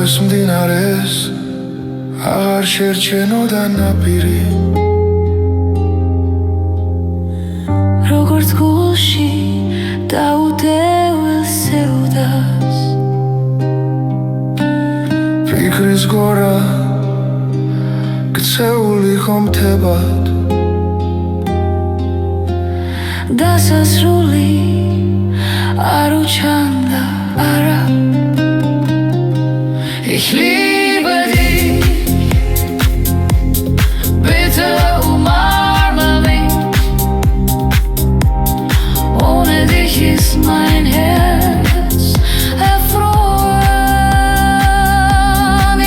მდინარეს აღარ შერჩენოდა ნაპირი როგორც გულში დაუდეულ სევდას ფიქრის გორა გცეული ხომთებად დასასრული არ უჩანდა არა Ich liebe dich, bitte umarme mich. Ohne dich ist mein Herz erfroren.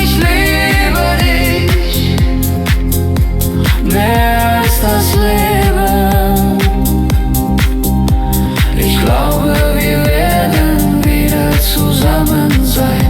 Ich liebe dich, mehr als das Leben. Ich glaube, wir werden wieder zusammen sein.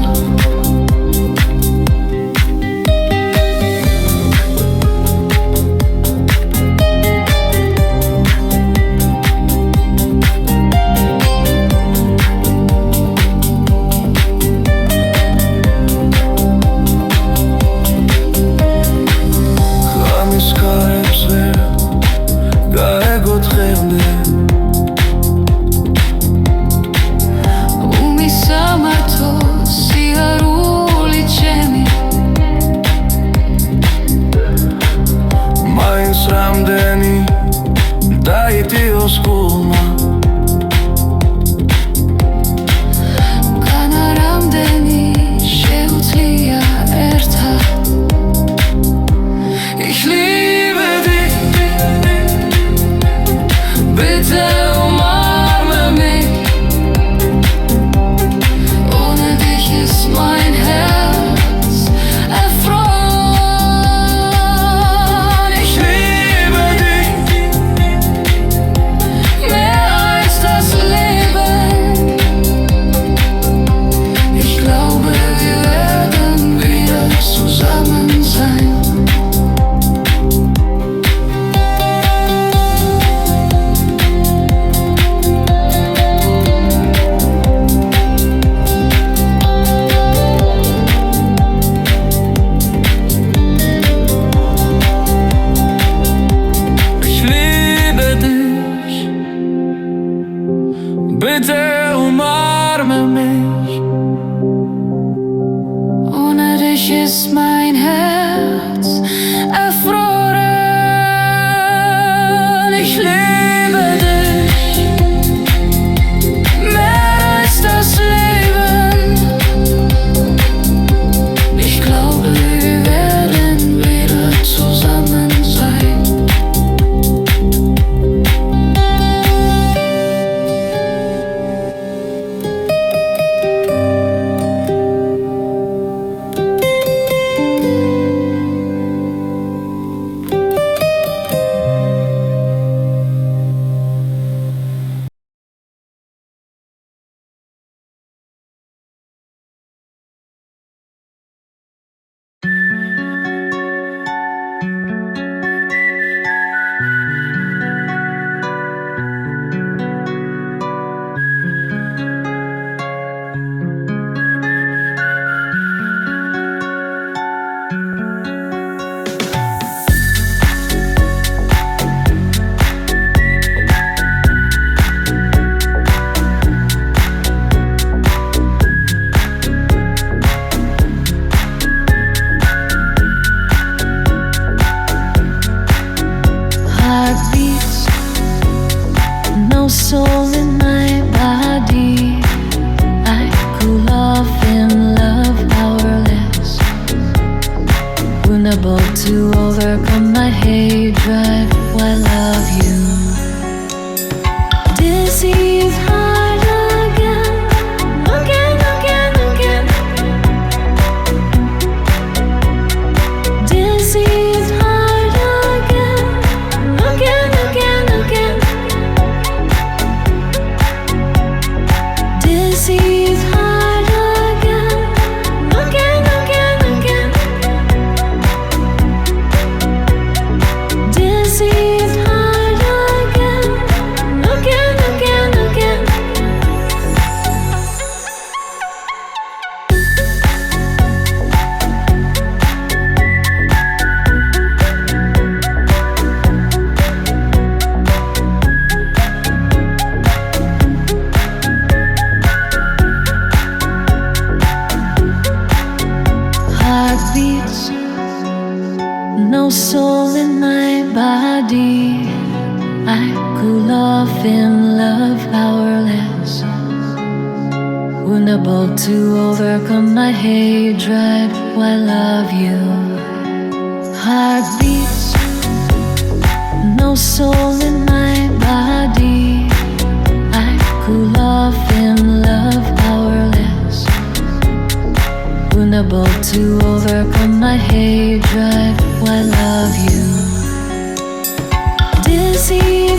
Bitte umarme mich. Ohne dich ist mein Herz erfroren. Ich liebe dich mehr als das Leben. Ich glaube, wir werden wieder zusammen sein. Soul in my body, I cool off in love powerless, vulnerable to overcome my hate drive while I love you. Dizzy's heart again, again, again, again. Dizzy's heart again, again, again, again. Dizzy's heart again, again, again, again. Dizzy's heart again, again, again, again. unable to overcome my hatred while love you. Heartbeats, no soul in my body. I cool off in love powerless, unable to overcome my hatred while love you. Dizzy